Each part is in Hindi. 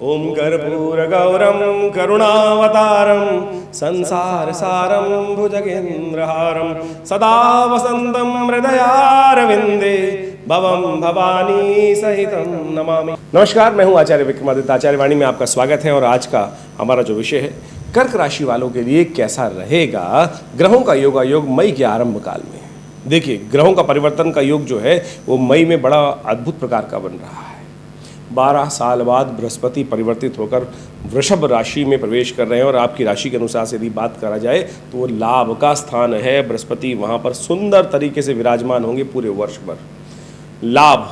ओम कर्पूरगौरम करुणावतारम संसार सारम भुजगेन्द्रहारम सदा वसंतम हृदयारविंदे भवम भवानी सहितम नमामि। नमस्कार, मैं हूं आचार्य विक्रमादित्य। आचार्य वाणी में आपका स्वागत है और आज का हमारा जो विषय है कर्क राशि वालों के लिए कैसा रहेगा ग्रहों का योगायोग मई के आरंभ काल में। देखिए, ग्रहों का परिवर्तन का योग जो है वो मई में बड़ा अद्भुत प्रकार का बन रहा है। 12 साल बाद बृहस्पति परिवर्तित होकर वृषभ राशि में प्रवेश कर रहे हैं और आपकी राशि के अनुसार से यदि बात करा जाए तो वो लाभ का स्थान है। बृहस्पति वहाँ पर सुंदर तरीके से विराजमान होंगे पूरे वर्ष भर। लाभ,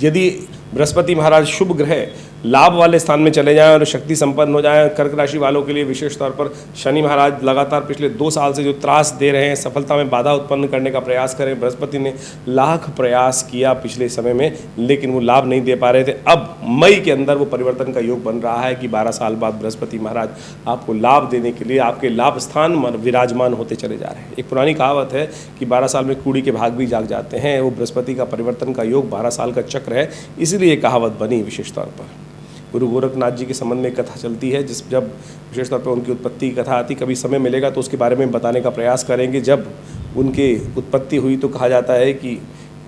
यदि बृहस्पति महाराज शुभ ग्रह लाभ वाले स्थान में चले जाएं और शक्ति संपन्न हो जाएं, कर्क राशि वालों के लिए विशेष तौर पर शनि महाराज लगातार पिछले 2 साल से जो त्रास दे रहे हैं, सफलता में बाधा उत्पन्न करने का प्रयास करें। बृहस्पति ने लाख प्रयास किया पिछले समय में, लेकिन वो लाभ नहीं दे पा रहे थे। अब मई के अंदर वो परिवर्तन का योग बन रहा है कि 12 साल बाद बृहस्पति महाराज आपको लाभ देने के लिए आपके लाभ स्थान में विराजमान होते चले जा रहे हैं। एक पुरानी कहावत है कि 12 साल में कूड़ी के भाग भी जाग जाते हैं। वो बृहस्पति का परिवर्तन का योग 12 साल का चक्र है, इसलिए ये कहावत बनी विशेष तौर पर। गुरु गोरखनाथ जी के संबंध में एक कथा चलती है, जब विशेष तौर पर उनकी उत्पत्ति की कथा आती, कभी समय मिलेगा तो उसके बारे में बताने का प्रयास करेंगे। जब उनकी उत्पत्ति हुई तो कहा जाता है कि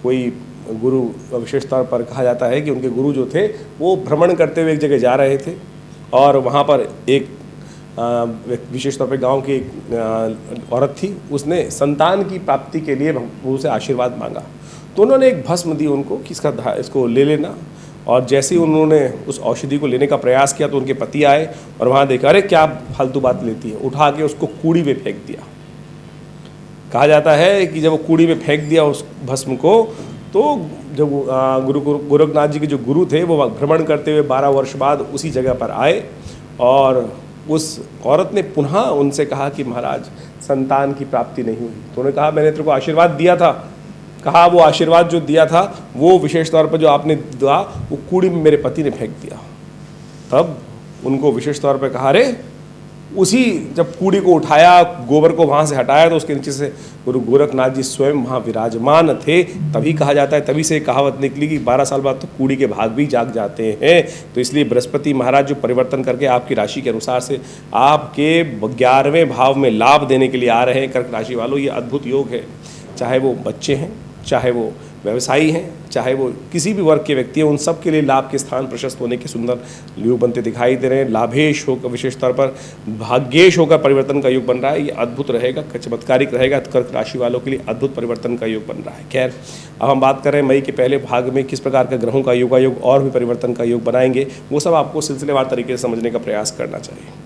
कोई गुरु, विशेष तौर पर कहा जाता है कि उनके गुरु जो थे वो भ्रमण करते हुए एक जगह जा रहे थे और वहाँ पर एक विशेष तौर पर गांव की एक औरत थी। उसने संतान की प्राप्ति के लिए गुरु से आशीर्वाद मांगा, तो उन्होंने एक भस्म दी उनको कि इसको ले लेना। और जैसे ही उन्होंने उस औषधि को लेने का प्रयास किया तो उनके पति आए और वहाँ देखा, अरे क्या फालतू बात लेती है, उठा के उसको कूड़ी में फेंक दिया। कहा जाता है कि जब वो कूड़ी में फेंक दिया उस भस्म को, तो जब गुरु गोरखनाथ जी के जो गुरु थे वो भ्रमण करते हुए 12 वर्ष बाद उसी जगह पर आए और उस औरत ने पुनः उनसे कहा कि महाराज संतान की प्राप्ति नहीं हुई। तो उन्होंने कहा, मैंने तेरे को आशीर्वाद दिया था। कहा, वो आशीर्वाद जो दिया था वो विशेष तौर पर जो आपने दिया वो कूड़ी में मेरे पति ने फेंक दिया। तब उनको विशेष तौर पर कहा, अरे उसी जब कूड़ी को उठाया, गोबर को वहाँ से हटाया तो उसके नीचे से गुरु गोरखनाथ जी स्वयं वहाँ विराजमान थे। तभी कहा जाता है, तभी से कहावत निकली कि 12 साल बाद तो कूड़ी के भाग भी जाग जाते हैं। तो इसलिए बृहस्पति महाराज जो परिवर्तन करके आपकी राशि के अनुसार से आपके 11वें भाव में लाभ देने के लिए आ रहे हैं कर्क राशि वालों, ये अद्भुत योग है। चाहे वो बच्चे हैं, चाहे वो व्यवसायी हैं, चाहे वो किसी भी वर्ग के व्यक्ति हैं, उन सब के लिए लाभ के स्थान प्रशस्त होने के सुंदर योग बनते दिखाई दे रहे हैं। लाभेश होकर, विशेष तौर पर भाग्येश होकर परिवर्तन का योग बन रहा है। ये अद्भुत रहेगा, चमत्कारिक रहेगा। कर्क राशि वालों के लिए अद्भुत परिवर्तन का योग बन रहा है। खैर, अब हम बात कर रहे हैं मई के पहले भाग में किस प्रकार का ग्रहों का योगायोग और भी परिवर्तन का योग बनाएंगे, वो सब आपको सिलसिलेवार तरीके से समझने का प्रयास करना चाहिए।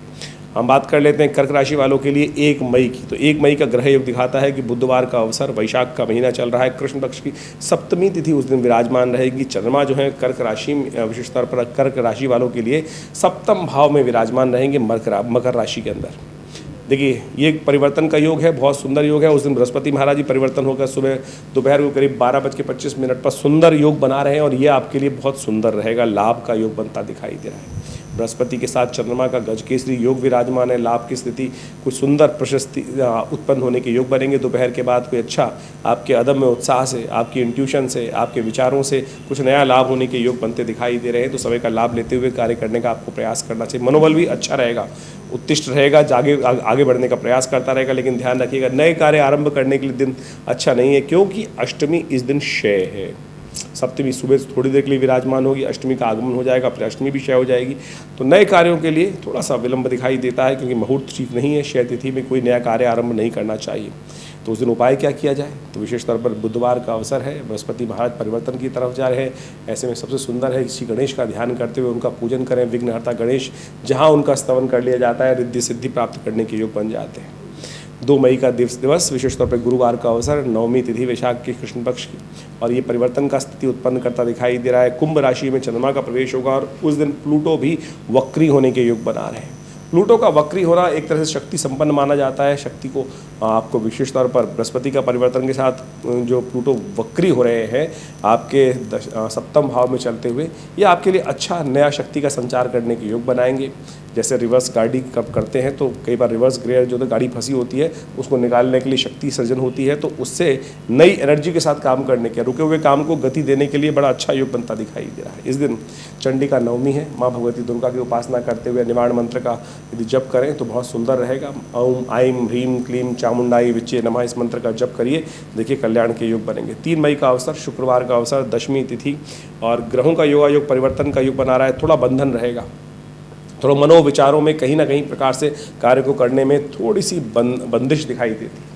हम बात कर लेते हैं कर्क राशि वालों के लिए 1 मई की। तो 1 मई का ग्रह योग दिखाता है कि बुधवार का अवसर, वैशाख का महीना चल रहा है, कृष्ण पक्ष की सप्तमी तिथि उस दिन विराजमान रहेगी। चंद्रमा जो है कर्क राशि में, विशेष तौर पर कर्क राशि वालों के लिए सप्तम भाव में विराजमान रहेंगे मकर राशि के अंदर। देखिए, ये परिवर्तन का योग है, बहुत सुंदर योग है। उस दिन बृहस्पति महाराज जी परिवर्तन होकर सुबह दोपहर को करीब 12:25 पर सुंदर योग बना रहे हैं और ये आपके लिए बहुत सुंदर रहेगा। लाभ का योग बनता दिखाई दे रहा है। बृहस्पति के साथ चंद्रमा का गजकेसरी योग विराजमान है। लाभ की स्थिति, कुछ सुंदर प्रशस्ति उत्पन्न होने के योग बनेंगे। दोपहर के बाद कोई अच्छा आपके अदम्य उत्साह से, आपकी इंट्यूशन से, आपके विचारों से कुछ नया लाभ होने के योग बनते दिखाई दे रहे हैं। तो समय का लाभ लेते हुए कार्य करने का आपको प्रयास करना चाहिए। मनोबल भी अच्छा रहेगा, उत्तिष्ठ रहेगा, आगे बढ़ने का प्रयास करता रहेगा। लेकिन ध्यान रखिएगा, नए कार्य आरंभ करने के लिए दिन अच्छा नहीं है, क्योंकि अष्टमी इस दिन क्षय है। सप्तमी सुबह थोड़ी देर के लिए विराजमान होगी, अष्टमी का आगमन हो जाएगा, फिर अष्टमी भी क्षय हो जाएगी। तो नए कार्यों के लिए थोड़ा सा विलंब दिखाई देता है, क्योंकि मुहूर्त ठीक नहीं है। क्षय तिथि में कोई नया कार्य आरंभ नहीं करना चाहिए। तो उस दिन उपाय क्या किया जाए? तो विशेष तौर पर बुधवार का अवसर है, बृहस्पति महाराज परिवर्तन की तरफ जा रहे हैं। ऐसे में सबसे सुंदर है श्री गणेश का ध्यान करते हुए उनका पूजन करें। विघ्नहर्ता गणेश, जहाँ उनका स्तवन कर लिया जाता है, रिद्धि सिद्धि प्राप्त करने के योग बन जाते हैं। 2 मई का दिवस विशेष तौर पर गुरुवार का अवसर, 9वीं तिथि वैशाख के कृष्ण पक्ष की, और ये परिवर्तन का स्थिति उत्पन्न करता दिखाई दे रहा है। कुंभ राशि में चंद्रमा का प्रवेश होगा और उस दिन प्लूटो भी वक्री होने के योग बना रहे हैं। प्लूटो का वक्री होना एक तरह से शक्ति संपन्न माना जाता है, शक्ति को आपको विशेष तौर पर बृहस्पति का परिवर्तन के साथ जो प्लूटो वक्री हो रहे हैं आपके सप्तम भाव में चलते हुए, ये आपके लिए अच्छा नया शक्ति का संचार करने के योग बनाएंगे। जैसे रिवर्स गाड़ी कब करते हैं तो कई बार रिवर्स गियर जो तो गाड़ी फंसी होती है उसको निकालने के लिए शक्ति सर्जन होती है, तो उससे नई एनर्जी के साथ काम करने के, रुके हुए काम को गति देने के लिए बड़ा अच्छा योग बनता दिखाई दे रहा है। इस दिन चंडिका नवमी है, माँ भगवती दुर्गा की उपासना करते हुए निवारण मंत्र का यदि जप करें तो बहुत सुंदर रहेगा। ओम आइम ह्रीम क्लीम चामुंडाई विच्चे नमः, इस मंत्र का जप करिए, देखिए कल्याण के योग बनेंगे। 3 मई का अवसर, शुक्रवार का अवसर, दशमी तिथि और ग्रहों का योगायोग परिवर्तन का योग बना रहा है। थोड़ा बंधन रहेगा, थोड़ा मनोविचारों में कहीं ना कहीं प्रकार से कार्य को करने में थोड़ी सी बंदिश दिखाई देती है।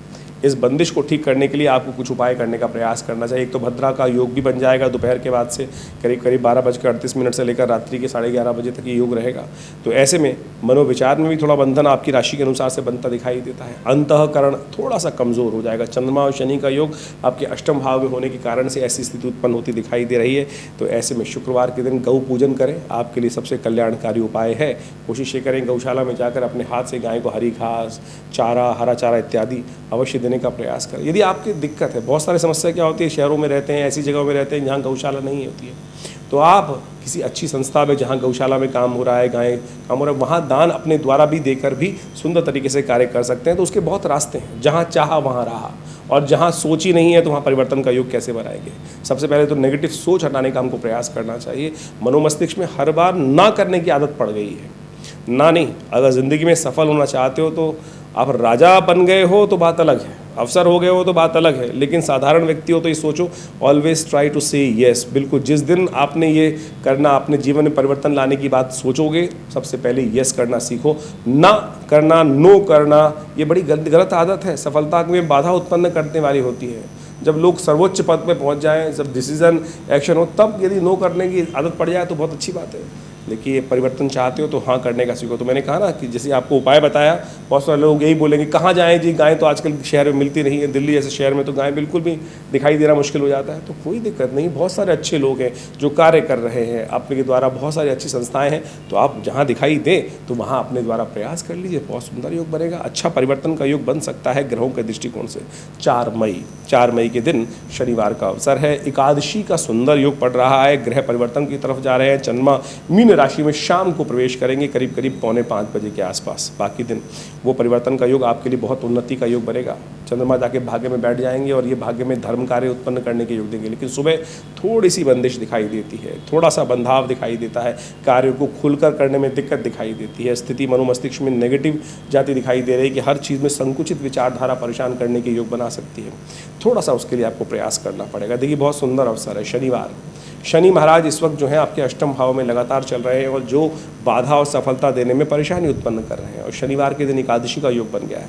इस बंदिश को ठीक करने के लिए आपको कुछ उपाय करने का प्रयास करना चाहिए। एक तो भद्रा का योग भी बन जाएगा, दोपहर के बाद से करीब 12:38 से लेकर रात्रि के 11:30 बजे तक ये योग रहेगा। तो ऐसे में मनोविचार में भी थोड़ा बंधन आपकी राशि के अनुसार से बनता दिखाई देता है। अंतःकरण थोड़ा सा कमज़ोर हो जाएगा। चंद्रमा और शनि का योग आपके अष्टम भाव में होने के कारण से ऐसी स्थिति उत्पन्न होती दिखाई दे रही है। तो ऐसे में शुक्रवार के दिन गौ पूजन करें, आपके लिए सबसे कल्याणकारी उपाय है। कोशिश ये करें गौशाला में जाकर अपने हाथ से गाय को हरी घास, चारा, हरा चारा इत्यादि अवश्य देने का प्रयास करें। यदि आपकी दिक्कत है, बहुत सारी समस्या क्या होती है, शहरों में रहते हैं, ऐसी जगहों में रहते हैं जहाँ गौशाला नहीं होती है, तो आप किसी अच्छी संस्था में जहाँ गौशाला में काम हो रहा है, गाय काम हो रहा है, वहाँ दान अपने द्वारा भी देकर भी सुंदर तरीके से कार्य कर सकते हैं। तो उसके बहुत रास्ते हैं, जहाँ चाहा वहाँ रहा, और जहाँ सोच ही नहीं है तो वहाँ परिवर्तन का योग कैसे बनाएंगे। सबसे पहले तो नेगेटिव सोच हटाने का हमको प्रयास करना चाहिए। मनोमस्तिष्क में हर बार ना करने की आदत पड़ गई है, ना नहीं। अगर ज़िंदगी में सफल होना चाहते हो तो आप राजा बन गए हो तो बात अलग है, अफसर हो गए हो तो बात अलग है, लेकिन साधारण व्यक्ति हो तो ये सोचो, ऑलवेज ट्राई टू से येस। बिल्कुल जिस दिन आपने ये करना, अपने जीवन में परिवर्तन लाने की बात सोचोगे, सबसे पहले येस करना सीखो। ना करना, नो करना, ये बड़ी गलत आदत है, सफलता में बाधा उत्पन्न करने वाली होती है। जब लोग सर्वोच्च पद पे पहुंच जाएं, जब डिसीजन एक्शन हो, तब यदि नो करने की आदत पड़ जाए तो बहुत अच्छी बात है। लेकिन ये परिवर्तन चाहते हो तो हाँ करने का सीखो। तो मैंने कहा ना कि जैसे आपको उपाय बताया, बहुत सारे लोग यही बोलेंगे कहाँ जाएं जी, गाय तो आजकल शहर में मिलती नहीं है, दिल्ली जैसे शहर में तो गाय बिल्कुल भी दिखाई देना मुश्किल हो जाता है। तो कोई दिक्कत नहीं, बहुत सारे अच्छे लोग हैं जो कार्य कर रहे हैं, आपके द्वारा बहुत सारी अच्छी संस्थाएँ हैं, तो आप जहाँ दिखाई दे तो वहाँ अपने द्वारा प्रयास कर लीजिए, बहुत सुंदर योग बनेगा। अच्छा परिवर्तन का योग बन सकता है ग्रहों के दृष्टिकोण से। 4 मई के दिन शनिवार का अवसर है, एकादशी का सुंदर योग पड़ रहा है, ग्रह परिवर्तन की तरफ जा रहे हैं। चंद्रमा मीन राशि में शाम को प्रवेश करेंगे करीब 4:45 बजे के आसपास। बाकी दिन वो परिवर्तन का योग आपके लिए बहुत उन्नति का योग बनेगा। चंद्रमा जाके भाग्य में बैठ जाएंगे और ये भाग्य में धर्म कार्य उत्पन्न करने के योग देंगे। लेकिन सुबह थोड़ी सी बंदिश दिखाई देती है, थोड़ा सा बंधाव दिखाई देता है, कार्यों को खुलकर करने में दिक्कत दिखाई देती है। स्थिति मनोमस्तिष्क में नेगेटिव जाती दिखाई दे रही है कि हर चीज़ में संकुचित विचारधारा परेशान करने के योग बना सकती है। थोड़ा सा उसके लिए आपको प्रयास करना पड़ेगा। देखिए बहुत सुंदर अवसर है शनिवार। शनि महाराज इस वक्त जो है आपके अष्टम भाव में लगातार चल रहे हैं और जो बाधा और सफलता देने में परेशानी उत्पन्न कर रहे हैं, और शनिवार के दिन एकादशी का योग बन गया है।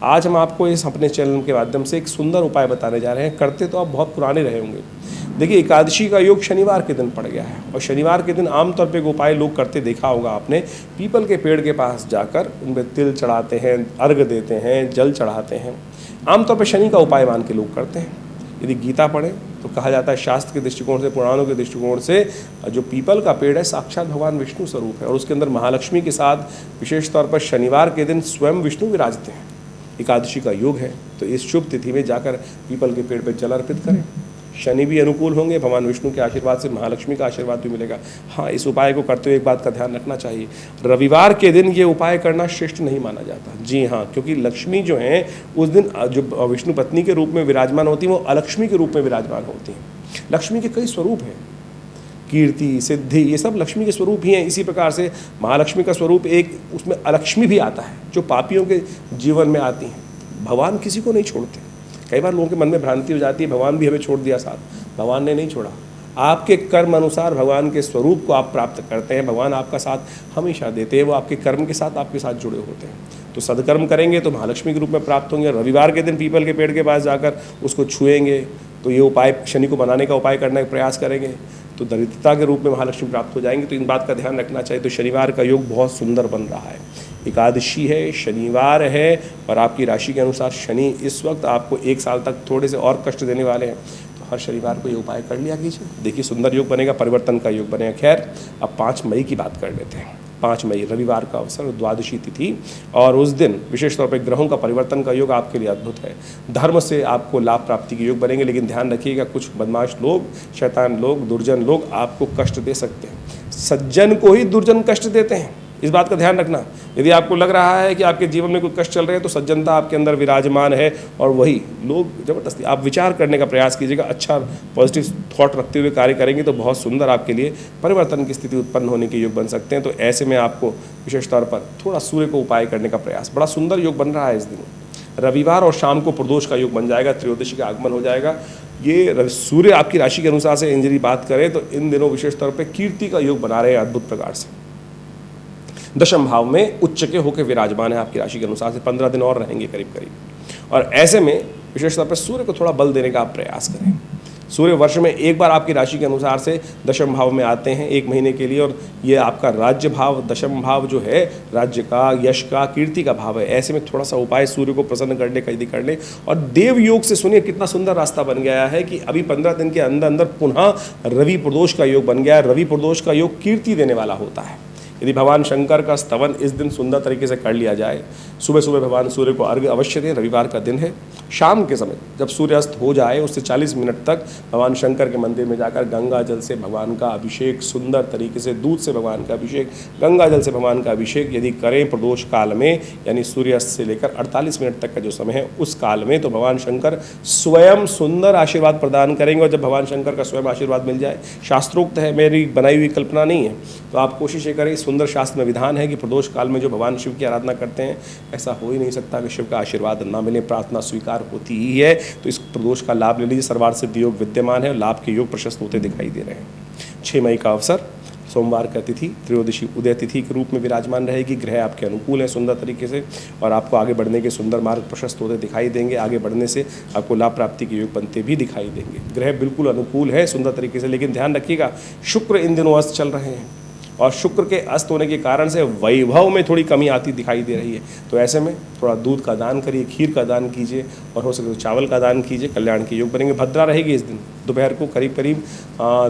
आज हम आपको इस अपने चैनल के माध्यम से एक सुंदर उपाय बताने जा रहे हैं। करते तो आप बहुत पुराने रहे होंगे। देखिए एकादशी का योग शनिवार के दिन पड़ गया है, और शनिवार के दिन आमतौर पे एक उपाय लोग करते देखा होगा आपने, पीपल के पेड़ के पास जाकर उनमें तिल चढ़ाते हैं, अर्घ देते हैं, जल चढ़ाते हैं। आमतौर पर शनि का उपाय मान के लोग करते हैं। यदि गीता पढ़ें तो कहा जाता है शास्त्र के दृष्टिकोण से, पुराणों के दृष्टिकोण से, जो पीपल का पेड़ है साक्षात भगवान विष्णु स्वरूप है, और उसके अंदर महालक्ष्मी के साथ विशेष तौर पर शनिवार के दिन स्वयं विष्णु विराजते हैं। एकादशी का योग है, तो इस शुभ तिथि में जाकर पीपल के पेड़ पर जल अर्पित करें। शनि भी अनुकूल होंगे, भगवान विष्णु के आशीर्वाद से महालक्ष्मी का आशीर्वाद भी मिलेगा। हाँ, इस उपाय को करते हुए एक बात का ध्यान रखना चाहिए, रविवार के दिन ये उपाय करना श्रेष्ठ नहीं माना जाता। जी हाँ, क्योंकि लक्ष्मी जो है उस दिन जो विष्णु पत्नी के रूप में विराजमान होती हैं, वो अलक्ष्मी के रूप में विराजमान होती हैं। लक्ष्मी के कई स्वरूप हैं, कीर्ति, सिद्धि, ये सब लक्ष्मी के स्वरूप ही हैं। इसी प्रकार से महालक्ष्मी का स्वरूप एक, उसमें अलक्ष्मी भी आता है जो पापियों के जीवन में आती हैं। भगवान किसी को नहीं छोड़ते। कई बार लोगों के मन में भ्रांति हो जाती है भगवान भी हमें छोड़ दिया साथ, भगवान ने नहीं छोड़ा। आपके कर्म अनुसार भगवान के स्वरूप को आप प्राप्त करते हैं। भगवान आपका साथ हमेशा देते हैं, वो आपके कर्म के साथ आपके साथ जुड़े होते हैं। तो सदकर्म करेंगे तो महालक्ष्मी के रूप में प्राप्त होंगे। रविवार के दिन पीपल के पेड़ के पास जाकर उसको छुएंगे, तो ये उपाय शनि को बनाने का उपाय करने का प्रयास करेंगे तो दरिद्रता के रूप में महालक्ष्मी प्राप्त हो जाएंगे। तो इन बात का ध्यान रखना चाहिए। तो शनिवार का योग बहुत सुंदर बन रहा है। एकादशी है, शनिवार है, और आपकी राशि के अनुसार शनि इस वक्त आपको 1 साल तक थोड़े से और कष्ट देने वाले हैं। तो हर शनिवार को ये उपाय कर लिया कीजिए, देखिए सुंदर योग बनेगा, परिवर्तन का योग बनेगा। खैर, अब 5 मई की बात कर लेते हैं। 5 मई रविवार का अवसर, द्वादशी तिथि, और उस दिन विशेष तौर पर ग्रहों का परिवर्तन का योग आपके लिए अद्भुत है। धर्म से आपको लाभ प्राप्ति के योग बनेंगे, लेकिन ध्यान रखिएगा कुछ बदमाश लोग, शैतान लोग, दुर्जन लोग आपको कष्ट दे सकते हैं। सज्जन को ही दुर्जन कष्ट देते हैं, इस बात का ध्यान रखना। यदि आपको लग रहा है कि आपके जीवन में कोई कष्ट चल रहे हैं तो सज्जनता आपके अंदर विराजमान है, और वही लोग जबरदस्ती। आप विचार करने का प्रयास कीजिएगा, अच्छा पॉजिटिव थॉट रखते हुए कार्य करेंगे तो बहुत सुंदर आपके लिए परिवर्तन की स्थिति उत्पन्न होने के योग बन सकते हैं। तो ऐसे में आपको विशेष तौर पर थोड़ा सूर्य को उपाय करने का प्रयास, बड़ा सुंदर योग बन रहा है इस दिन रविवार, और शाम को प्रदोष का योग बन जाएगा, त्रयोदशी का आगमन हो जाएगा। ये सूर्य आपकी राशि के अनुसार से यदि बात करें तो इन दिनों विशेष तौर पर कीर्ति का योग बना रहे हैं अद्भुत प्रकार से। दशम भाव में उच्च के होकर विराजमान है आपकी राशि के अनुसार से, 15 दिन और रहेंगे करीब करीब। और ऐसे में विशेष तौर पर सूर्य को थोड़ा बल देने का आप प्रयास करें। सूर्य वर्ष में एक बार आपकी राशि के अनुसार से दशम भाव में आते हैं 1 महीने के लिए, और ये आपका राज्य भाव, दशम भाव जो है राज्य का, यश का, कीर्ति का भाव है। ऐसे में थोड़ा सा उपाय सूर्य को प्रसन्न करने का यदि कर लें, और देव योग से सुनिए कितना सुंदर रास्ता बन गया है कि अभी 15 दिन के अंदर अंदर पुनः रवि प्रदोष का योग बन गया है। रवि प्रदोष का योग कीर्ति देने वाला होता है। यदि भगवान शंकर का स्तवन इस दिन सुंदर तरीके से कर लिया जाए, सुबह सुबह भगवान सूर्य को अर्घ्य अवश्य दें, रविवार का दिन है। शाम के समय जब सूर्यास्त हो जाए उससे 40 मिनट तक भगवान शंकर के मंदिर में जाकर गंगा जल से भगवान का अभिषेक, सुंदर तरीके से दूध से भगवान का अभिषेक, गंगा जल से भगवान का अभिषेक यदि करें प्रदोष काल में, यानी सूर्यास्त से लेकर 48 मिनट तक का जो समय है उस काल में, तो भगवान शंकर स्वयं सुंदर आशीर्वाद प्रदान करेंगे। और जब भगवान शंकर का स्वयं आशीर्वाद मिल जाए, शास्त्रोक्त है, मेरी बनाई हुई कल्पना नहीं है, तो आप कोशिश ये करें, सुंदर शास्त्र में विधान है कि प्रदोष काल में जो भगवान शिव की आराधना करते हैं, ऐसा हो ही नहीं सकता कि शिव का आशीर्वाद ना मिले, प्रार्थना स्वीकार होती ही है। तो इस प्रदोष का लाभ ले लीजिए, सर्वार्थ सिद्धि योग विद्यमान है और लाभ के योग प्रशस्त होते दिखाई दे रहे हैं। 6 मई का अवसर, सोमवार का तिथि, त्रयोदशी उदय तिथि के रूप में विराजमान रहेगी। ग्रह आपके अनुकूल है सुंदर तरीके से, और आपको आगे बढ़ने के सुंदर मार्ग प्रशस्त होते दिखाई देंगे। आगे बढ़ने से आपको लाभ प्राप्ति के योग बनते भी दिखाई देंगे। ग्रह बिल्कुल अनुकूल है सुंदर तरीके से, लेकिन ध्यान रखिएगा शुक्र इन दिनों अस्त चल रहे हैं, और शुक्र के अस्त होने के कारण से वैभव में थोड़ी कमी आती दिखाई दे रही है। तो ऐसे में थोड़ा दूध का दान करिए, खीर का दान कीजिए, और हो सके तो चावल का दान कीजिए, कल्याण के योग बनेंगे। भद्रा रहेगी इस दिन, दोपहर को करीब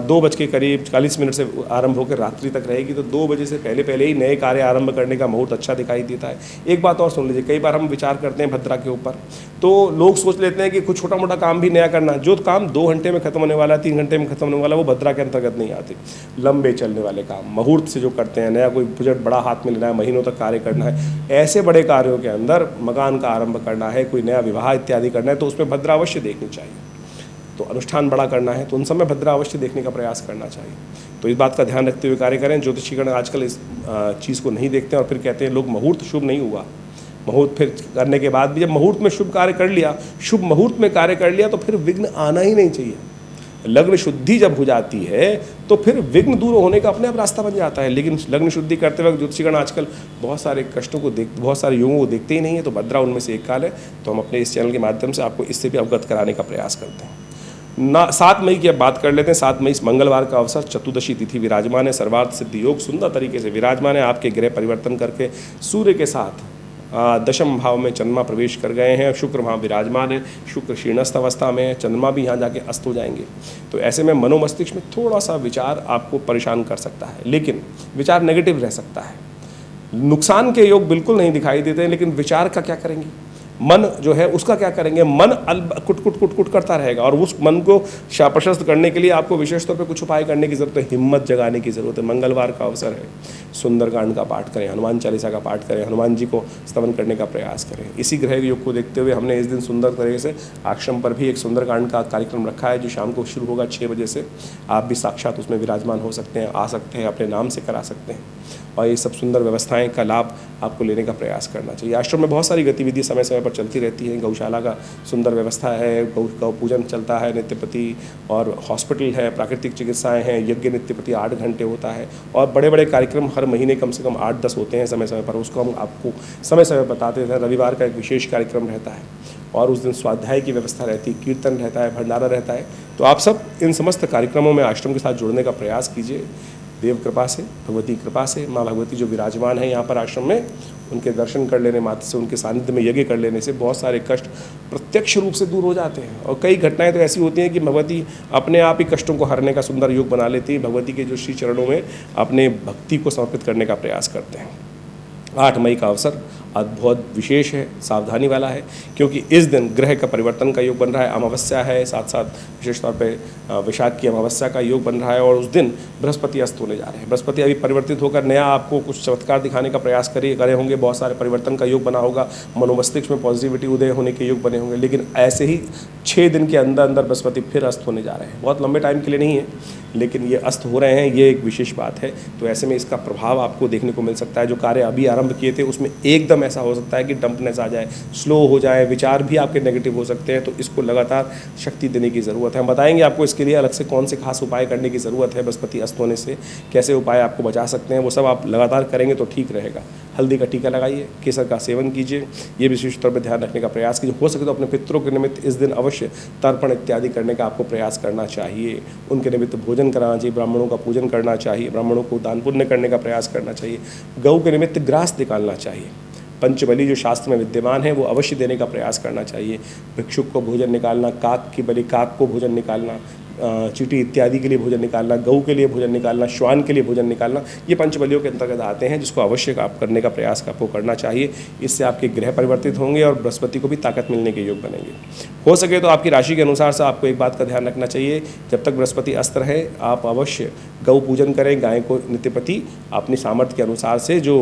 2:40 से आरंभ होकर रात्रि तक रहेगी। तो 2 बजे से पहले ही नए कार्य आरंभ करने का मुहूर्त अच्छा दिखाई देता है। एक बात और सुन लीजिए, कई बार हम विचार करते हैं भद्रा के ऊपर, तो लोग सोच लेते हैं कि कुछ छोटा मोटा काम भी नया करना, जो काम 2 घंटे में खत्म होने वाला है, 3 घंटे में खत्म होने वाला, वो भद्रा के अंतर्गत नहीं आते। लंबे चलने वाले काम मुहूर्त से जो करते हैं, नया कोई प्रोजेक्ट बड़ा हाथ में लेना है, महीनों तक कार्य करना है, ऐसे बड़े कार्यों के अंदर मकान का आरंभ करना है, कोई नया विवाह इत्यादि करना है, तो उसमें भद्रा अवश्य देखनी चाहिए। तो अनुष्ठान बड़ा करना है तो उन समय भद्रा अवश्य देखने का प्रयास करना चाहिए। तो इस बात का ध्यान रखते हुए कार्य करें। ज्योतिषीगण आजकल इस चीज़ को नहीं देखते हैं, और फिर कहते हैं लोग मुहूर्त शुभ नहीं हुआ। मुहूर्त फिर करने के बाद भी जब मुहूर्त में शुभ कार्य कर लिया, शुभ मुहूर्त में कार्य कर लिया, तो फिर विघ्न आना ही नहीं चाहिए। लग्न शुद्धि जब हो जाती है तो फिर विघ्न दूर होने का अपने आप रास्ता बन जाता है। लेकिन लग्न शुद्धि करते वक्त ज्योतिषीगण आजकल बहुत सारे कष्टों को बहुत सारे योगों को देखते ही नहीं है। तो भद्रा उनमें से एक काल है। तो हम अपने इस चैनल के माध्यम से आपको इससे भी अवगत कराने का प्रयास करते हैं। 7 मई की अब बात कर लेते हैं। 7 मई मंगलवार का अवसर, चतुर्दशी तिथि विराजमान है, सर्वार्थ सिद्धि योग सुंदर तरीके से विराजमान है। आपके ग्रह परिवर्तन करके सूर्य के साथ दशम भाव में चंद्रमा प्रवेश कर गए हैं। शुक्र वहाँ विराजमान है, शुक्र शीर्णस्थ अवस्था में है, चंद्रमा भी यहाँ जाके अस्त हो जाएंगे। तो ऐसे में मनोमस्तिष्क में थोड़ा सा विचार आपको परेशान कर सकता है, लेकिन विचार नेगेटिव रह सकता है। नुकसान के योग बिल्कुल नहीं दिखाई देते हैं, लेकिन विचार का क्या करेंगे, मन जो है उसका क्या करेंगे। मन कुट कुट कुट कुट करता रहेगा, और उस मन को प्रशस्त करने के लिए आपको विशेष तौर पे कुछ उपाय करने की ज़रूरत है, हिम्मत जगाने की ज़रूरत है। मंगलवार का अवसर है, सुंदरकांड का पाठ करें, हनुमान चालीसा का पाठ करें, हनुमान जी को स्तवन करने का प्रयास करें। इसी ग्रह योग को देखते हुए हमने इस दिन सुंदर तरीके से आश्रम पर भी एक सुंदरकांड का कार्यक्रम रखा है, जो शाम को शुरू होगा 6 बजे से। आप भी साक्षात उसमें विराजमान हो सकते हैं, आ सकते हैं, अपने नाम से करा सकते हैं, और ये सब सुंदर व्यवस्थाएं का लाभ आपको लेने का प्रयास करना चाहिए। आश्रम में बहुत सारी गतिविधि समय समय पर चलती रहती है। गौशाला का सुंदर व्यवस्था है, गौ पूजन चलता है, नित्यपति, और हॉस्पिटल है, प्राकृतिक चिकित्साएं हैं, यज्ञ नित्यपति 8 घंटे होता है, और बड़े बड़े कार्यक्रम हर महीने कम से कम 8-10 होते हैं समय समय पर। उसको हम आपको समय समय बताते थे। रविवार का एक विशेष कार्यक्रम रहता है, और उस दिन स्वाध्याय की व्यवस्था रहती है, कीर्तन रहता है, भंडारा रहता है। तो आप सब इन समस्त कार्यक्रमों में आश्रम के साथ जुड़ने का प्रयास कीजिए। देव कृपा से, भगवती कृपा से, माँ भगवती जो विराजमान है यहाँ पर आश्रम में, उनके दर्शन कर लेने मात्र से, उनके सानिध्य में यज्ञ कर लेने से बहुत सारे कष्ट प्रत्यक्ष रूप से दूर हो जाते हैं। और कई घटनाएं तो ऐसी होती हैं कि भगवती अपने आप ही कष्टों को हरने का सुंदर योग बना लेती है। भगवती के जो श्री चरणों में अपने भक्ति को समर्पित करने का प्रयास करते हैं। 8 मई का अवसर बहुत विशेष है, सावधानी वाला है, क्योंकि इस दिन ग्रह का परिवर्तन का योग बन रहा है, अमावस्या है, साथ साथ विशेष तौर पे वैशाख की अमावस्या का योग बन रहा है और उस दिन बृहस्पति अस्त होने जा रहे हैं। बृहस्पति अभी परिवर्तित होकर नया आपको कुछ चमत्कार दिखाने का प्रयास करे होंगे, बहुत सारे परिवर्तन का योग बना होगा, मनोमस्तिष्क में पॉजिटिविटी उदय होने के योग बने होंगे, लेकिन ऐसे ही 6 दिन के अंदर अंदर बृहस्पति फिर अस्त होने जा रहे हैं। बहुत लंबे टाइम के लिए नहीं है, लेकिन ये अस्त हो रहे हैं, ये एक विशेष बात है। तो ऐसे में इसका प्रभाव आपको देखने को मिल सकता है। जो कार्य अभी आरंभ किए थे उसमें एकदम ऐसा हो सकता है कि डंपनेस आ जाए, स्लो हो जाए, विचार भी आपके नेगेटिव हो सकते हैं। तो इसको लगातार शक्ति देने की ज़रूरत है। हम बताएंगे आपको इसके लिए अलग से कौन से खास उपाय करने की ज़रूरत है। बृहस्पति अस्त होने से कैसे उपाय आपको बचा सकते हैं, वो सब आप लगातार करेंगे तो ठीक रहेगा। हल्दी का टीका लगाइए, केसर का सेवन कीजिए, ये विशेष तौर पर ध्यान रखने का प्रयास कीजिए। हो सके तो अपने पितरों के निमित्त इस दिन अवश्य तर्पण इत्यादि करने का आपको प्रयास करना चाहिए। उनके निमित्त भोजन कराना चाहिए, ब्राह्मणों का पूजन करना चाहिए, ब्राह्मणों को दान पुण्य करने का प्रयास करना चाहिए। गौ के निमित्त ग्रास निकालना चाहिए। पंचबली जो शास्त्र में विद्यमान है वो अवश्य देने का प्रयास करना चाहिए। भिक्षुक को भोजन निकालना, काक की बलि, काक को भोजन निकालना, चींटी इत्यादि के लिए भोजन निकालना, गऊ के लिए भोजन निकालना, श्वान के लिए भोजन निकालना, ये पंचबलियों के अंतर्गत आते हैं, जिसको आवश्यक आप करने का प्रयास आपको करना चाहिए। इससे आपके ग्रह परिवर्तित होंगे और बृहस्पति को भी ताकत मिलने के योग बनेंगे। हो सके तो आपकी राशि के अनुसार से आपको एक बात का ध्यान रखना चाहिए, जब तक बृहस्पति अस्त है आप अवश्य गौ पूजन करें। गाय को नित्यपति अपनी सामर्थ्य के अनुसार से जो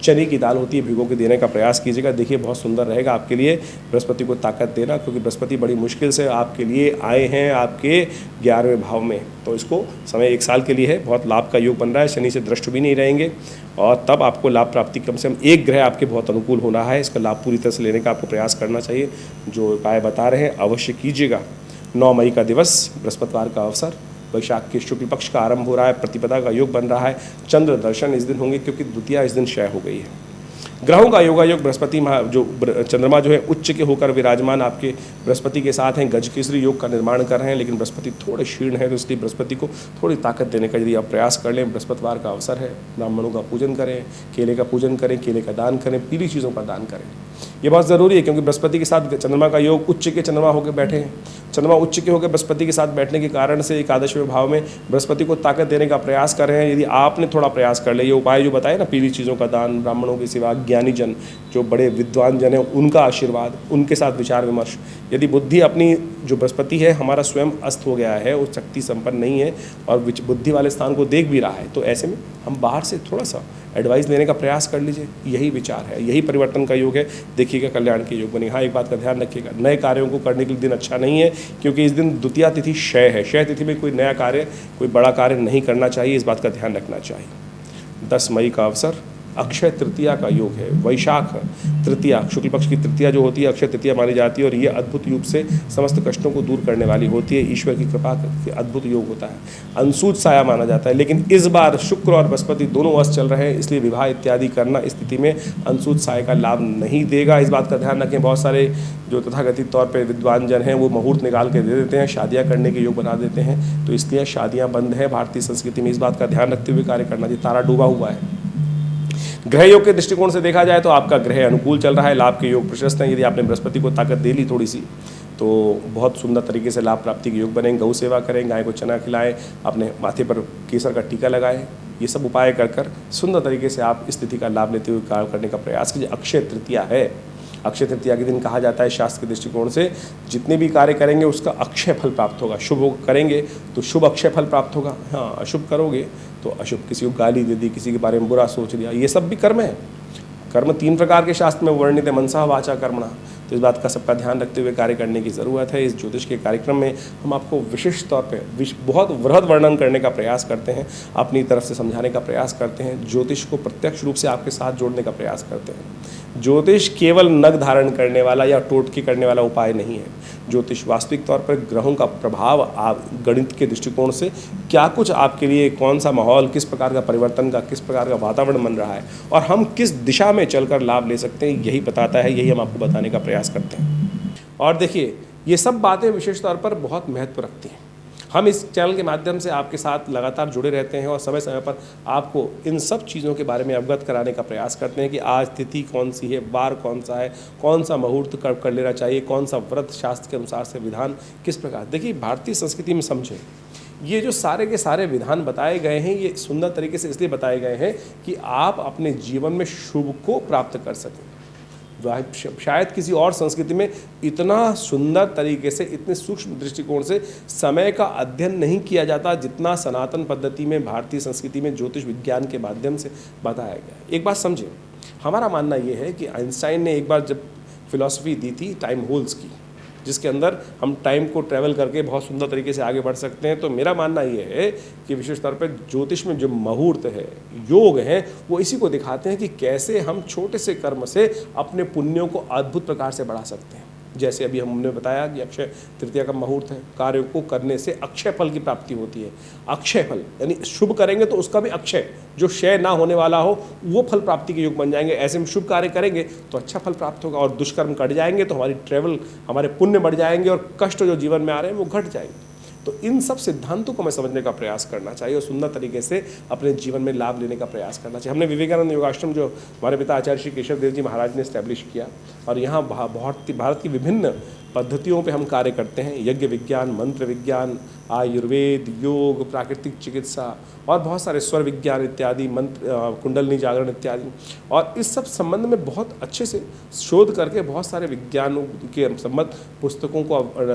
चने की दाल होती है भिगो के देने का प्रयास कीजिएगा। देखिए बहुत सुंदर रहेगा आपके लिए बृहस्पति को ताकत देना, क्योंकि बृहस्पति बड़ी मुश्किल से आपके लिए आए हैं आपके 11वें भाव में। तो इसको समय 1 साल के लिए है, बहुत लाभ का योग बन रहा है, शनि से दृष्ट भी नहीं रहेंगे और तब आपको लाभ प्राप्ति कम से कम एक ग्रह आपके बहुत अनुकूल हो रहा है। इसका लाभ पूरी तरह से लेने का आपको प्रयास करना चाहिए। जो उपाय बता रहे हैं अवश्य कीजिएगा। 9 मई का दिवस, बृहस्पतिवार का अवसर, वैशाख के शुक्ल पक्ष का आरंभ हो रहा है, प्रतिपदा का योग बन रहा है। चंद्र दर्शन इस दिन होंगे क्योंकि द्वितीया इस दिन क्षय हो गई है। ग्रहों का योगायोग, बृहस्पति जो चंद्रमा जो है उच्च के होकर विराजमान आपके बृहस्पति के साथ हैं, गज केसरी योग का निर्माण कर रहे हैं, लेकिन बृहस्पति थोड़े क्षीण है, तो इसलिए बृहस्पति को थोड़ी ताकत देने का यदि आप प्रयास कर लें, बृहस्पतिवार का अवसर है, ब्राह्मणों का पूजन करें, केले का पूजन करें, केले का दान करें, पीली चीज़ों का दान करें। ये बहुत ज़रूरी है क्योंकि बृहस्पति के साथ चंद्रमा का योग, उच्च के चंद्रमा होकर बैठे हैं। चंद्रमा उच्च के होकर बृहस्पति के साथ बैठने के कारण से एकादशवें भाव में बृहस्पति को ताकत देने का प्रयास कर रहे हैं। यदि आपने थोड़ा प्रयास कर ले, ये उपाय जो बताए ना, पीली चीज़ों का दान, ब्राह्मणों की सेवा, ज्ञानी जन जो बड़े विद्वान जन हैं उनका आशीर्वाद, उनके साथ विचार विमर्श, यदि बुद्धि अपनी जो बृहस्पति है हमारा स्वयं अस्त हो गया है, वो शक्ति संपन्न नहीं है और बुद्धि वाले स्थान को देख भी रहा है, तो ऐसे में हम बाहर से थोड़ा सा एडवाइस लेने का प्रयास कर लीजिए। यही विचार है, यही परिवर्तन का योग है। देखिएगा कल्याण के योग बनेगा। हाँ, एक बात का ध्यान रखिएगा, नए कार्यों को करने के लिए दिन अच्छा नहीं है क्योंकि इस दिन द्वितीया तिथि क्षय है। क्षय तिथि में कोई नया कार्य, कोई बड़ा कार्य नहीं करना चाहिए, इस बात का ध्यान रखना चाहिए। 10 मई का अवसर, अक्षय तृतीया का योग है। वैशाख तृतीया, शुक्ल पक्ष की तृतीया जो होती है अक्षय तृतीया मानी जाती है और ये अद्भुत रूप से समस्त कष्टों को दूर करने वाली होती है। ईश्वर की कृपा का अद्भुत योग होता है। अंशुज साया माना जाता है, लेकिन इस बार शुक्र और बृहस्पति दोनों अस्त चल रहे हैं, इसलिए विवाह इत्यादि करना स्थिति में अंशुज साय का लाभ नहीं देगा। इस बात का ध्यान रखें। बहुत सारे जो तथाकथित तौर पर विद्वान जन हैं वो मुहूर्त निकाल के दे देते हैं, शादियाँ करने के योग बना देते हैं, तो इसलिए शादियाँ बंद है भारतीय संस्कृति में। इस बात का ध्यान रखते हुए कार्य करना चाहिए। तारा डूबा हुआ है। ग्रह योग के दृष्टिकोण से देखा जाए तो आपका ग्रह अनुकूल चल रहा है, लाभ के योग प्रशस्त हैं। यदि आपने बृहस्पति को ताकत दे ली थोड़ी सी तो बहुत सुंदर तरीके से लाभ प्राप्ति के योग बनेंगे। गौ सेवा करें, गाय को चना खिलाएं, अपने माथे पर केसर का टीका लगाएं, ये सब उपाय कर सुंदर तरीके से आप इस तिथि का लाभ लेते हुए कार्य करने का प्रयास कीजिए। अक्षय तृतीया है, अक्षय तृतीया के दिन कहा जाता है शास्त्र के दृष्टिकोण से जितने भी कार्य करेंगे उसका अक्षय फल प्राप्त होगा। शुभ करेंगे तो शुभ अक्षय फल प्राप्त होगा, हाँ अशुभ करोगे तो अशुभ, किसी को गाली दे दी, किसी के बारे में बुरा सोच लिया, ये सब भी कर्म है। कर्म 3 प्रकार के शास्त्र में वर्णित है, मनसा वाचा कर्मणा। तो इस बात का सबका ध्यान रखते हुए कार्य करने की ज़रूरत है। इस ज्योतिष के कार्यक्रम में हम आपको विशिष्ट तौर पे बहुत वृहद वर्णन करने का प्रयास करते हैं, अपनी तरफ से समझाने का प्रयास करते हैं, ज्योतिष को प्रत्यक्ष रूप से आपके साथ जोड़ने का प्रयास करते हैं। ज्योतिष केवल नग धारण करने वाला या टोटकी करने वाला उपाय नहीं है। ज्योतिष वास्तविक तौर पर ग्रहों का प्रभाव, आप गणित के दृष्टिकोण से क्या कुछ आपके लिए, कौन सा माहौल, किस प्रकार का परिवर्तन का, किस प्रकार का वातावरण बन रहा है और हम किस दिशा में चलकर लाभ ले सकते हैं, यही बताता है, यही हम आपको बताने का प्रयास करते हैं। और देखिए ये सब बातें विशेष तौर पर बहुत महत्व रखती हैं। हम इस चैनल के माध्यम से आपके साथ लगातार जुड़े रहते हैं और समय समय पर आपको इन सब चीज़ों के बारे में अवगत कराने का प्रयास करते हैं कि आज तिथि कौन सी है, वार कौन सा है, कौन सा मुहूर्त कर लेना चाहिए, कौन सा व्रत शास्त्र के अनुसार से विधान किस प्रकार। देखिए, भारतीय संस्कृति में समझें, ये जो सारे के सारे विधान बताए गए हैं, ये सुंदर तरीके से इसलिए बताए गए हैं कि आप अपने जीवन में शुभ को प्राप्त कर सकें। शायद किसी और संस्कृति में इतना सुंदर तरीके से, इतने सूक्ष्म दृष्टिकोण से समय का अध्ययन नहीं किया जाता जितना सनातन पद्धति में, भारतीय संस्कृति में ज्योतिष विज्ञान के माध्यम से बताया गया। एक बात समझें, हमारा मानना ये है कि आइंस्टाइन ने एक बार जब फिलॉसफी दी थी टाइम होल्स की, जिसके अंदर हम टाइम को ट्रैवल करके बहुत सुंदर तरीके से आगे बढ़ सकते हैं, तो मेरा मानना ये है कि विशेष तौर पर ज्योतिष में जो मुहूर्त है, योग है, वो इसी को दिखाते हैं कि कैसे हम छोटे से कर्म से अपने पुण्यों को अद्भुत प्रकार से बढ़ा सकते हैं। जैसे अभी हमने बताया कि अक्षय तृतीया का मुहूर्त है, कार्यों को करने से अक्षय फल की प्राप्ति होती है। अक्षय फल यानी शुभ करेंगे तो उसका भी अक्षय, जो क्षय ना होने वाला हो, वो फल प्राप्ति के योग बन जाएंगे। ऐसे में शुभ कार्य करेंगे तो अच्छा फल प्राप्त होगा, और दुष्कर्म कट जाएंगे तो हमारी ट्रैवल, हमारे पुण्य बढ़ जाएंगे और कष्ट जो जीवन में आ रहे हैं वो घट जाएंगे। तो इन सब सिद्धांतों को हमें समझने का प्रयास करना चाहिए और सुंदर तरीके से अपने जीवन में लाभ लेने का प्रयास करना चाहिए। हमने विवेकानंद योगाश्रम, जो हमारे पिता आचार्य श्री केशव देव जी महाराज ने इस्टेब्लिश किया, और यहाँ भारत की विभिन्न पद्धतियों पे हम कार्य करते हैं। यज्ञ विज्ञान, मंत्र विज्ञान, आयुर्वेद, योग, प्राकृतिक चिकित्सा और बहुत सारे स्वर विज्ञान इत्यादि, मंत्र, कुंडलनी जागरण इत्यादि। और इस सब संबंध में बहुत अच्छे से शोध करके बहुत सारे विज्ञानों के संबंध पुस्तकों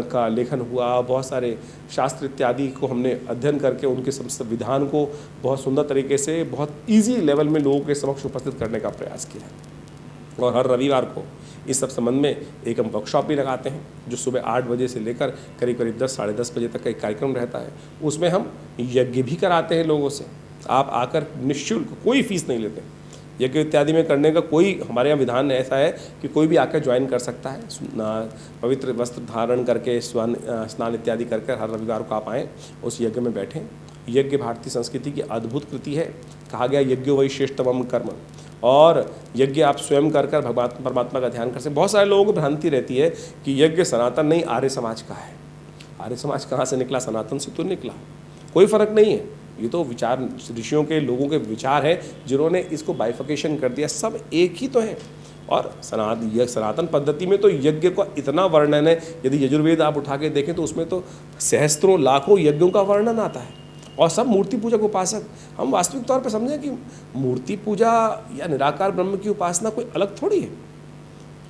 का लेखन हुआ। बहुत सारे शास्त्र इत्यादि को हमने अध्ययन करके उनके संविधान को बहुत सुंदर तरीके से, बहुत ईजी लेवल में लोगों के समक्ष उपस्थित करने का प्रयास किया। और हर रविवार को इस सब संबंध में एक हम वर्कशॉप भी लगाते हैं, जो सुबह 8 बजे से लेकर करीब करीब 10 साढ़े 10 बजे तक का एक कार्यक्रम रहता है। उसमें हम यज्ञ भी कराते हैं लोगों से। आप आकर निःशुल्क, कोई फीस नहीं लेते। यज्ञ इत्यादि में करने का कोई हमारे यहाँ विधान ऐसा है कि कोई भी आकर ज्वाइन कर सकता है। पवित्र वस्त्र धारण करके, स्नान इत्यादि करके हर रविवार को आप आएँ, उस यज्ञ में बैठें। यज्ञ भारतीय संस्कृति की अद्भुत कृति है। कहा गया यज्ञो वही श्रेष्ठतमं कर्म, और यज्ञ आप स्वयं कर कर भगवान परमात्मा का ध्यान कर सकते। बहुत सारे लोगों को भ्रांति रहती है कि यज्ञ सनातन नहीं, आर्य समाज का है। आर्य समाज कहाँ से निकला? सनातन से तो निकला। कोई फर्क नहीं है, ये तो विचार ऋषियों के, लोगों के विचार है जिन्होंने इसको बाइफिकेशन कर दिया। सब एक ही तो है। और सनातन पद्धति में तो यज्ञ का इतना वर्णन है, यदि यजुर्वेद आप उठा के देखें तो उसमें तो सहस्त्रों लाखों यज्ञों का वर्णन आता है। और सब मूर्ति पूजक उपासक। हम वास्तविक तौर पर समझें कि मूर्ति पूजा या निराकार ब्रह्म की उपासना कोई अलग थोड़ी है।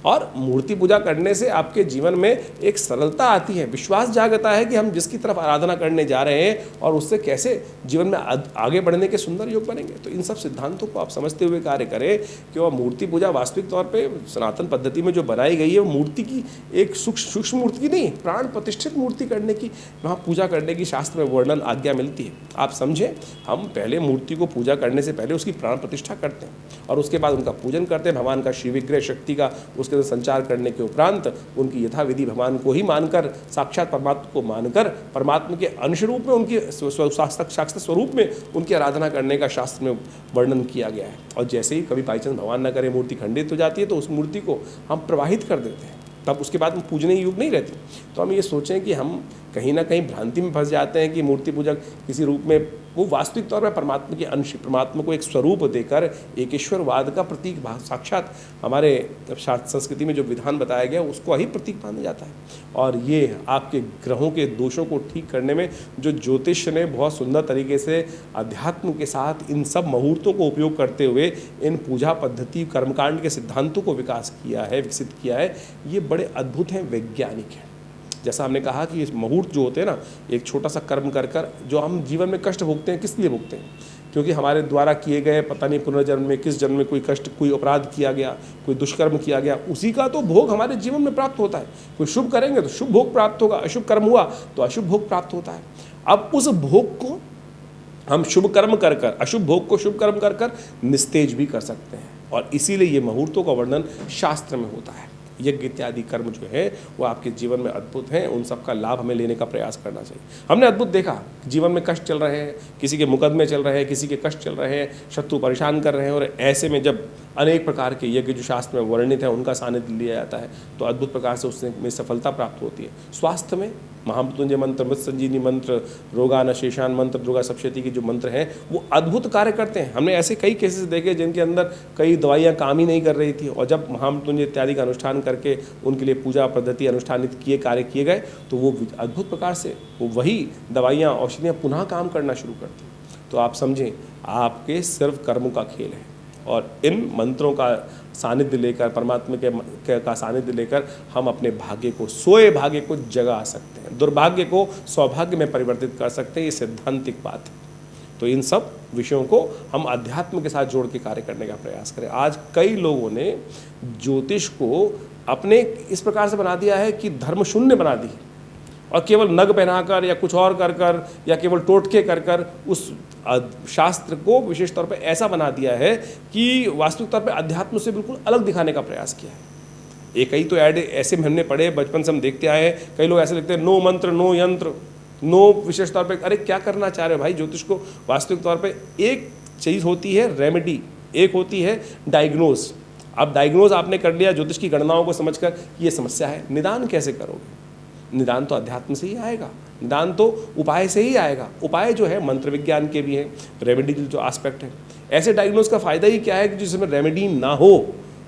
और मूर्ति पूजा करने से आपके जीवन में एक सरलता आती है, विश्वास जागता है कि हम जिसकी तरफ आराधना करने जा रहे हैं और उससे कैसे जीवन में आगे बढ़ने के सुंदर योग बनेंगे। तो इन सब सिद्धांतों को आप समझते हुए कार्य करें कि वह मूर्ति पूजा वास्तविक तौर पे सनातन पद्धति में जो बनाई गई है वो मूर्ति की एक सूक्ष्म मूर्ति की नहीं, प्राण प्रतिष्ठित मूर्ति करने की, वहाँ पूजा करने की शास्त्र में वर्णन आज्ञा मिलती है। आप समझें, हम पहले मूर्ति को पूजा करने से पहले उसकी प्राण प्रतिष्ठा करते हैं और उसके बाद उनका पूजन करते हैं, भगवान का शिव विग्रह शक्ति का उसके संचार करने के उपरांत उनकी यथाविधि भगवान को ही मानकर, साक्षात परमात्मा को मानकर, परमात्मा के अंश रूप में, उनके साक्षात स्वरूप में उनकी आराधना करने का शास्त्र में वर्णन किया गया है। और जैसे ही कभी बाई चांस भगवान न करे मूर्ति खंडित हो जाती है तो उस मूर्ति को हम प्रवाहित कर देते हैं, तब उसके बाद पूजने योग नहीं रहती। तो हम ये सोचें कि हम कहीं ना कहीं भ्रांति में फंस जाते हैं कि मूर्ति पूजक किसी रूप में, वो वास्तविक तौर पर परमात्मा के अंश, परमात्मा को एक स्वरूप देकर एक ईश्वरवाद का प्रतीक, साक्षात हमारे संस्कृति में जो विधान बताया गया उसको ही प्रतीक माना जाता है। और ये आपके ग्रहों के दोषों को ठीक करने में जो ज्योतिष ने बहुत सुंदर तरीके से अध्यात्म के साथ इन सब मुहूर्तों को उपयोग करते हुए इन पूजा पद्धति, कर्मकांड के सिद्धांतों को विकसित किया है, ये बड़े अद्भुत हैं, वैज्ञानिक हैं। जैसा हमने कहा कि ये मुहूर्त जो होते हैं ना, एक छोटा सा कर्म कर कर जो हम जीवन में कष्ट भोगते हैं, किस लिए भोगते हैं? क्योंकि हमारे द्वारा किए गए पता नहीं पुनर्जन्म में, किस जन्म में कोई कष्ट, कोई अपराध किया गया, कोई दुष्कर्म किया गया, उसी का तो भोग हमारे जीवन में प्राप्त होता है। कोई शुभ करेंगे तो शुभ भोग प्राप्त होगा, अशुभ कर्म हुआ तो अशुभ भोग प्राप्त होता है। अब उस भोग को हम शुभ कर्म कर कर, अशुभ भोग को शुभ कर्म कर कर निस्तेज भी कर सकते हैं। और इसीलिए ये मुहूर्तों का वर्णन शास्त्र में होता है। यज्ञ इत्यादि कर्म जो है वो आपके जीवन में अद्भुत हैं, उन सब का लाभ हमें लेने का प्रयास करना चाहिए। हमने अद्भुत देखा, जीवन में कष्ट चल रहे हैं, किसी के मुकदमे चल रहे हैं, किसी के कष्ट चल रहे हैं, शत्रु परेशान कर रहे हैं, और ऐसे में जब अनेक प्रकार के यज्ञ जो शास्त्र में वर्णित है उनका सानिध्य लिया जाता है तो अद्भुत प्रकार से उसमें सफलता प्राप्त होती है। स्वास्थ्य में महामृत्युंजय मंत्र, मृत संजीवनी मंत्र, रोगान शेषान मंत्र, दुर्गा सप्तशती के जो मंत्र हैं वो अद्भुत कार्य करते हैं। हमने ऐसे कई केसेस देखे जिनके अंदर कई दवाइयाँ काम ही नहीं कर रही थी, और जब महामृत्युंजय इत्यादि का अनुष्ठान करके उनके लिए पूजा पद्धति अनुष्ठानित कार्य किए गए तो वो अद्भुत प्रकार से वो वही दवाइयाँ औषधियाँ पुनः काम करना शुरू करती। तो आप समझें, आपके सिर्फ कर्मों का खेल है, और इन मंत्रों का सानिध्य लेकर, परमात्मा का सानिध्य लेकर हम अपने भाग्य को, सोए भाग्य को जगा सकते हैं, दुर्भाग्य को सौभाग्य में परिवर्तित कर सकते हैं। ये सैद्धांतिक बात है। तो इन सब विषयों को हम अध्यात्म के साथ जोड़ के कार्य करने का प्रयास करें। आज कई लोगों ने ज्योतिष को अपने इस प्रकार से बना दिया है कि धर्म शून्य बना दी, और केवल नग पहनाकर या कुछ और कर कर या केवल टोटके कर कर उस शास्त्र को विशेष तौर पे ऐसा बना दिया है कि वास्तविक तौर पे अध्यात्म से बिल्कुल अलग दिखाने का प्रयास किया है। एक कई तो ऐड ऐसे हमने पढ़े, बचपन से हम देखते आए हैं, कई लोग ऐसे लिखते हैं नो मंत्र नो यंत्र नो विशेष तौर पे। अरे क्या करना चाह रहे हो भाई? ज्योतिष को वास्तविक तौर पे एक चीज़ होती है रेमेडी, एक होती है डायग्नोज। अब डायग्नोज आपने कर लिया ज्योतिष की गणनाओं को समझकर, ये समस्या है, निदान कैसे करोगे? निदान तो अध्यात्म से ही आएगा, निदान तो उपाय से ही आएगा। उपाय जो है मंत्र विज्ञान के भी हैं, रेमेडी जो एस्पेक्ट है। ऐसे डायग्नोज का फ़ायदा ही क्या है कि जिसमें रेमेडी ना हो,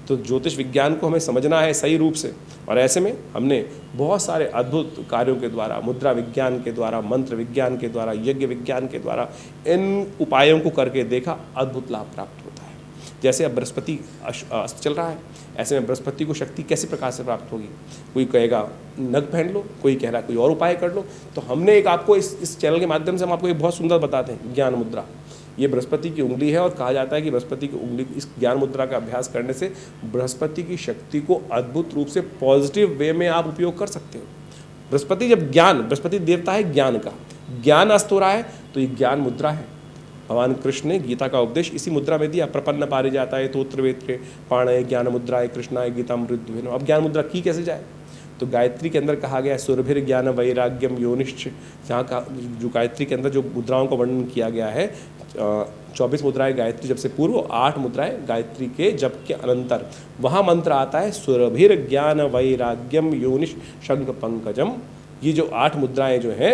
तो ज्योतिष विज्ञान को हमें समझना है सही रूप से। और ऐसे में हमने बहुत सारे अद्भुत कार्यों के द्वारा, मुद्रा विज्ञान के द्वारा, मंत्र विज्ञान के द्वारा, यज्ञ विज्ञान के द्वारा इन उपायों को करके देखा, अद्भुत लाभ प्राप्त होता है। जैसे अब बृहस्पति अस्त चल रहा है, ऐसे में बृहस्पति को शक्ति कैसे प्रकार से प्राप्त होगी? कोई कहेगा नग पहन लो, कोई कह रहा है कोई और उपाय कर लो। तो हमने एक आपको इस चैनल के माध्यम से हम आपको एक बहुत सुंदर बताते हैं, ज्ञान मुद्रा। ये बृहस्पति की उंगली है, और कहा जाता है कि बृहस्पति की उंगली, इस ज्ञान मुद्रा का अभ्यास करने से बृहस्पति की शक्ति को अद्भुत रूप से पॉजिटिव वे में आप उपयोग कर सकते हो। बृहस्पति जब ज्ञान, बृहस्पति देवता है ज्ञान का, ज्ञान अस्त हो रहा है तो ये ज्ञान मुद्रा है। भगवान कृष्ण ने गीता का उपदेश इसी मुद्रा में दिया। प्रपन्न पारिजाताय तोत्र वेत्रे पाणय ज्ञान मुद्राय कृष्णाय गीतामृत द्विनो। अब ज्ञान मुद्रा की कैसे जाए? तो गायत्री के अंदर कहा गया सुरभिर ज्ञान वैराग्यम योनिश्च। यहाँ का जो गायत्री के अंदर जो मुद्राओं का वर्णन किया गया है, 24 मुद्राएं गायत्री जब से पूर्व, 8 मुद्राएं गायत्री के जप के अनंतर। वहाँ मंत्र आता है सुरभिर ज्ञान वैराग्यम योनिश शंख पंकजम। ये जो 8 मुद्राएं जो हैं,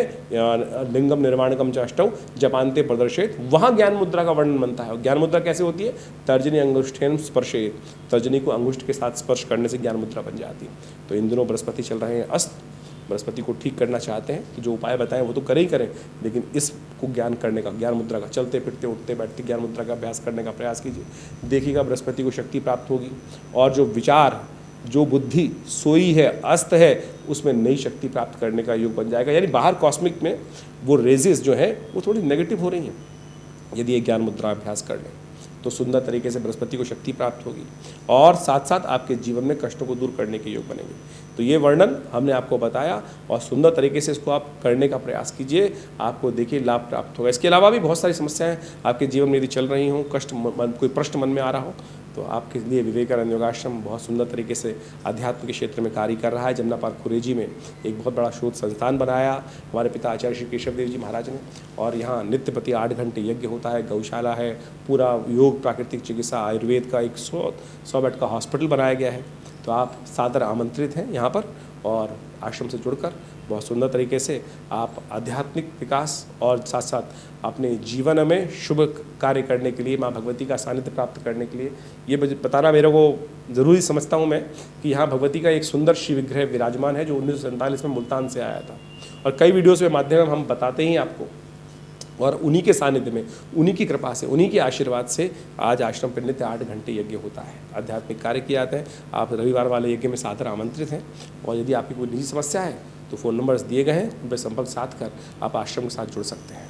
लिंगम निर्वाणकम च अष्टौ जपान्ते प्रदर्शित, वहाँ ज्ञान मुद्रा का वर्णन बनता है। ज्ञान मुद्रा कैसे होती है? तर्जनी अंगुष्ठेन स्पर्शेत, तर्जनी को अंगुष्ठ के साथ स्पर्श करने से ज्ञान मुद्रा बन जाती है। तो इन दिनों बृहस्पति चल रहे हैं अस्त, बृहस्पति को ठीक करना चाहते हैं तो जो उपाय बताएं वो तो करें ही करें, लेकिन इसको ज्ञान करने का, ज्ञान मुद्रा का, चलते फिरते उठते बैठते ज्ञान मुद्रा का अभ्यास करने का प्रयास कीजिए। देखिएगा बृहस्पति को शक्ति प्राप्त होगी, और जो विचार, जो बुद्धि सोई है, अस्त है, उसमें नई शक्ति प्राप्त करने का योग बन जाएगा। यानी बाहर कॉस्मिक में वो रेजेस जो है वो थोड़ी नेगेटिव हो रही हैं। यदि ये ज्ञान मुद्रा अभ्यास कर लें तो सुंदर तरीके से बृहस्पति को शक्ति प्राप्त होगी, और साथ साथ आपके जीवन में कष्टों को दूर करने के योग बनेंगे। तो ये वर्णन हमने आपको बताया, और सुंदर तरीके से इसको आप करने का प्रयास कीजिए, आपको देखिए लाभ प्राप्त होगा। इसके अलावा भी बहुत सारी समस्याएं आपके जीवन में यदि चल रही हों, कोई प्रश्न मन में आ रहा हो, तो आपके लिए विवेकानंद योगाश्रम बहुत सुंदर तरीके से अध्यात्म के क्षेत्र में कार्य कर रहा है। जमुना पार्क खुरेजी में एक बहुत बड़ा शोध संस्थान बनाया हमारे पिता आचार्य श्री केशव देव जी महाराज ने, और यहाँ नित्य प्रति 8 घंटे यज्ञ होता है, गौशाला है, पूरा योग, प्राकृतिक चिकित्सा, आयुर्वेद का एक 100 बेड का हॉस्पिटल बनाया गया है। तो आप सादर आमंत्रित हैं यहाँ पर, और आश्रम से जुड़कर बहुत सुंदर तरीके से आप आध्यात्मिक विकास और साथ साथ अपने जीवन में शुभ कार्य करने के लिए, माँ भगवती का सानिध्य प्राप्त करने के लिए, ये बताना मेरे को ज़रूरी समझता हूँ मैं कि यहाँ भगवती का एक सुंदर शिव विग्रह विराजमान है जो 1947 में मुल्तान से आया था, और कई वीडियोज़ के माध्यम हम बताते ही आपको। और उन्हीं के सानिध्य में, उन्हीं की कृपा से, उन्हीं के आशीर्वाद से आज आश्रम पर नित्य 8 घंटे यज्ञ होता है, आध्यात्मिक कार्य किए जाते हैं। आप रविवार वाले यज्ञ में सादर आमंत्रित हैं, और यदि आपकी कोई निजी समस्या है तो फ़ोन नंबर्स दिए गए हैं, उन पर संपर्क साध कर आप आश्रम के साथ जुड़ सकते हैं।